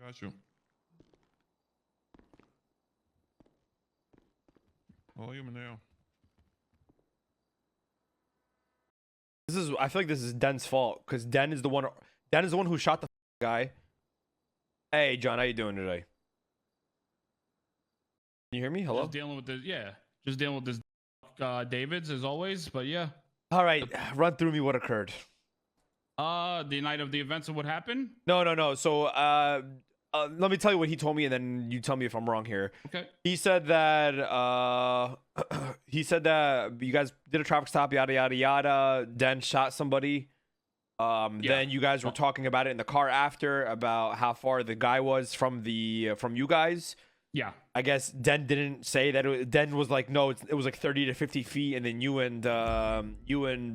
Got you. Oh, you Mineo. I feel like this is Den's fault because Den is the one who shot the guy. Hey John, how you doing today? Can you hear me? Hello? Just dealing with this, yeah. Just dealing with this Davids as always, but yeah. All right, run through me what occurred. The night of the events of what happened? No. So let me tell you what he told me and then you tell me if I'm wrong here. Okay. He said that you guys did a traffic stop, yada yada yada, Den shot somebody. Yeah. Then you guys were talking about it in the car after about how far the guy was from you guys. Yeah. I guess Den didn't say that. Den was like, no, it was like 30 to 50 feet, and then you and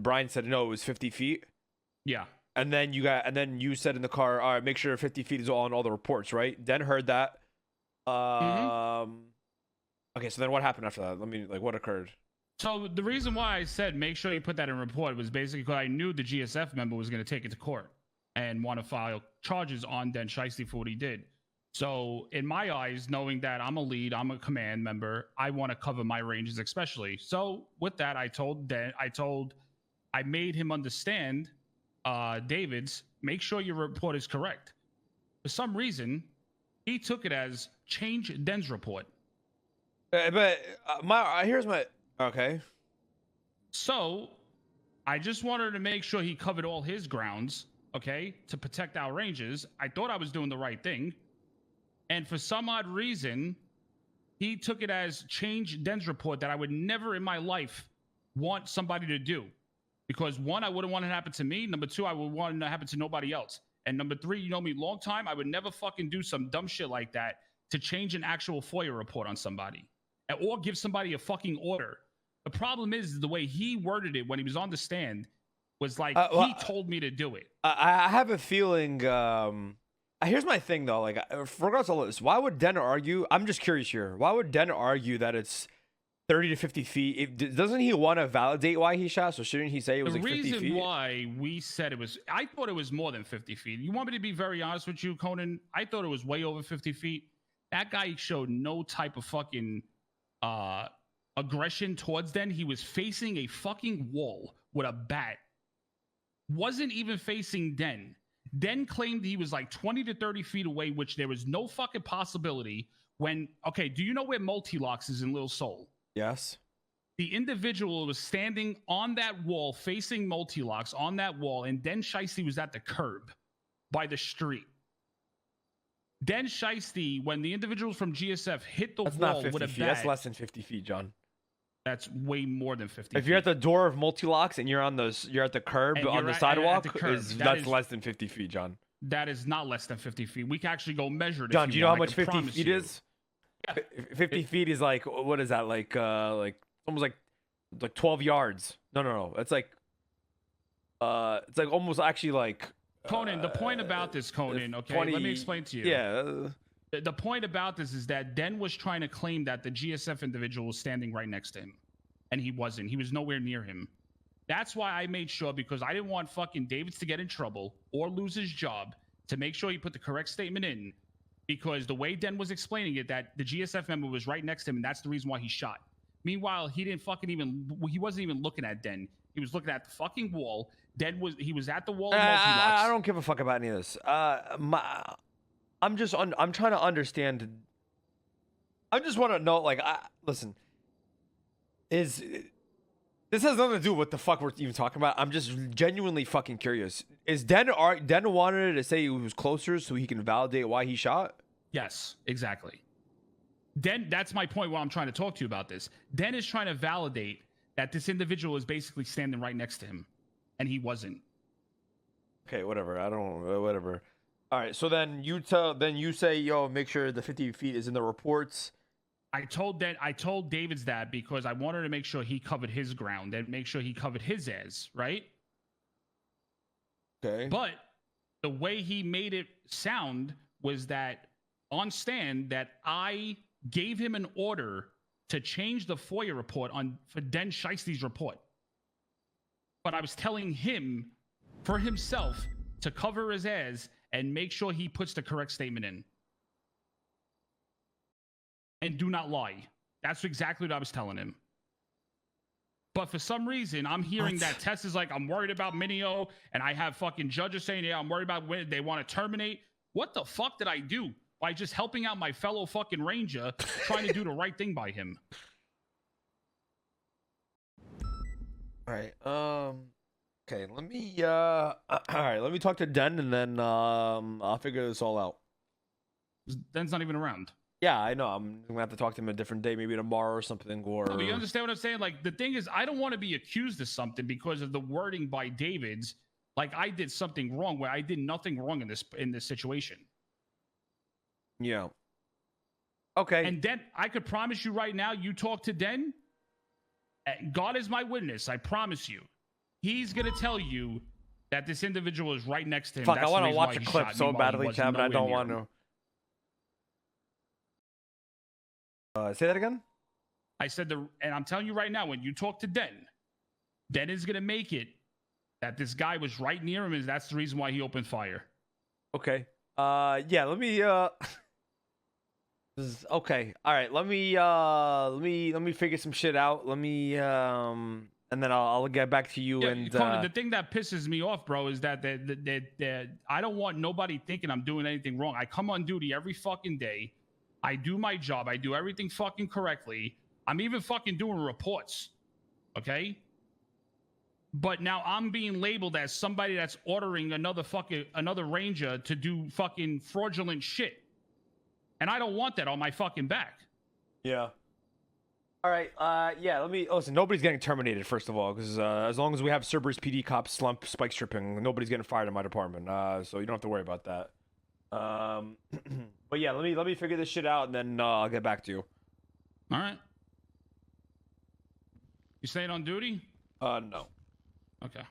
Brian said no, it was 50 feet. Yeah. And then you said in the car, all right, make sure 50 feet is on all the reports, right? Den heard that. Okay, so then what happened after that? What occurred? So the reason why I said make sure you put that in report was basically because I knew the GSF member was going to take it to court and want to file charges on Den Shiesty for what he did. So in my eyes, knowing that I'm a lead, I'm a command member, I want to cover my ranges especially. So with that, I made him understand, Davids, make sure your report is correct. For some reason, he took it as change Den's report. Okay. So I just wanted to make sure he covered all his grounds, okay, to protect our ranges. I thought I was doing the right thing. And for some odd reason, he took it as change Den's report that I would never in my life want somebody to do. Because one, I wouldn't want it to happen to me. Number two, I would want it to happen to nobody else. And number three, you know me long time, I would never fucking do some dumb shit like that to change an actual FOIA report on somebody or give somebody a fucking order. The problem is the way he worded it when he was on the stand was like, he told me to do it. I have a feeling, here's my thing though, like, regardless of all this, why would Den argue? I'm just curious here. Why would Den argue that it's 30 to 50 feet? Doesn't he want to validate why he shot? So shouldn't he say it was like 50 feet? The reason why we said it was, I thought it was more than 50 feet. You want me to be very honest with you, Conan? I thought it was way over 50 feet. That guy showed no type of fucking aggression towards Den. He was facing a fucking wall with a bat. Wasn't even facing Den. Den claimed he was like 20 to 30 feet away, which there was no fucking possibility when, okay, do you know where Multilocks is in Little Seoul? Yes. The individual was standing on that wall, facing Multilocks on that wall, and Den Shiesty was at the curb by the street. Den Shiesty, when the individuals from GSF hit the wall with a bat. That's less than 50 feet, John. That's way more than 50 If you're at the door of Multilocks and you're at the curb on the sidewalk, that's less than 50 feet, John. That is not less than 50 feet. We can actually go measure it. John, do you know how much 50 feet is? Yeah. 50 feet is like, what is that? Like almost like 12 yards. No. It's like almost actually like. Conan, the point about this, Conan, okay, 20, let me explain to you. Yeah. The point about this is that Den was trying to claim that the GSF individual was standing right next to him. And he wasn't. He was nowhere near him. That's why I made sure, because I didn't want fucking Davids to get in trouble or lose his job, to make sure he put the correct statement in. Because the way Den was explaining it, that the GSF member was right next to him, and that's the reason why he shot. Meanwhile, he wasn't even looking at Den. He was looking at the fucking wall. He was at the wall. I don't give a fuck about any of this. I'm trying to understand. I just want to know, like, listen, this has nothing to do with what the fuck we're even talking about. I'm just genuinely fucking curious. Is Den wanted to say he was closer so he can validate why he shot? Yes, exactly. Den, that's my point while I'm trying to talk to you about this. Den is trying to validate that this individual is basically standing right next to him, and he wasn't. Okay, whatever. Whatever. All right, so then you say, yo, make sure the 50 feet is in the reports. I told Davids that because I wanted to make sure he covered his ground and make sure he covered his ass, right? Okay. But the way he made it sound was that on stand that I gave him an order to change the FOIA report for Den Shiesty's report. But I was telling him for himself to cover his ass and make sure he puts the correct statement in. and do not lie. That's exactly what I was telling him. But for some reason, I'm hearing that Tess is like, I'm worried about Mineo, and I have fucking judges saying, yeah, I'm worried about when they want to terminate. What the fuck did I do by just helping out my fellow fucking Ranger, trying to do the right thing by him? All right. Okay. Let me. All right. Let me talk to Den, and then I'll figure this all out. Den's not even around. Yeah, I know. I'm gonna have to talk to him a different day, maybe tomorrow or something. Or No, but you understand what I'm saying? Like, the thing is, I don't want to be accused of something because of the wording by David's. Like, I did something wrong where I did nothing wrong in this situation. Yeah. Okay. And Den, I could promise you right now, you talk to Den, God is my witness. I promise you, he's gonna tell you that this individual is right next to him. Fuck, That's I want the to reason watch why a he clip shot so me while he badly, was Chad, but I nowhere don't near want him. to. Say that again. I said and I'm telling you right now, when you talk to Den is gonna make it that this guy was right near him, and that's the reason why he opened fire. Okay. Yeah. Let me. Okay. All right. Let me figure some shit out. Let me. And then I'll get back to you. Yeah, And Conan, the thing that pisses me off, bro, is that I don't want nobody thinking I'm doing anything wrong. I come on duty every fucking day. I do my job. I do everything fucking correctly. I'm even fucking doing reports. Okay? But now I'm being labeled as somebody that's ordering another Ranger to do fucking fraudulent shit. And I don't want that on my fucking back. Yeah. All right. Yeah. Let me listen. Nobody's getting terminated, first of all, because as long as we have Cerberus PD cops slump spike stripping, nobody's getting fired in my department. So you don't have to worry about that. But yeah, let me figure this shit out, and then I'll get back to you. All right. You staying on duty? No. Okay.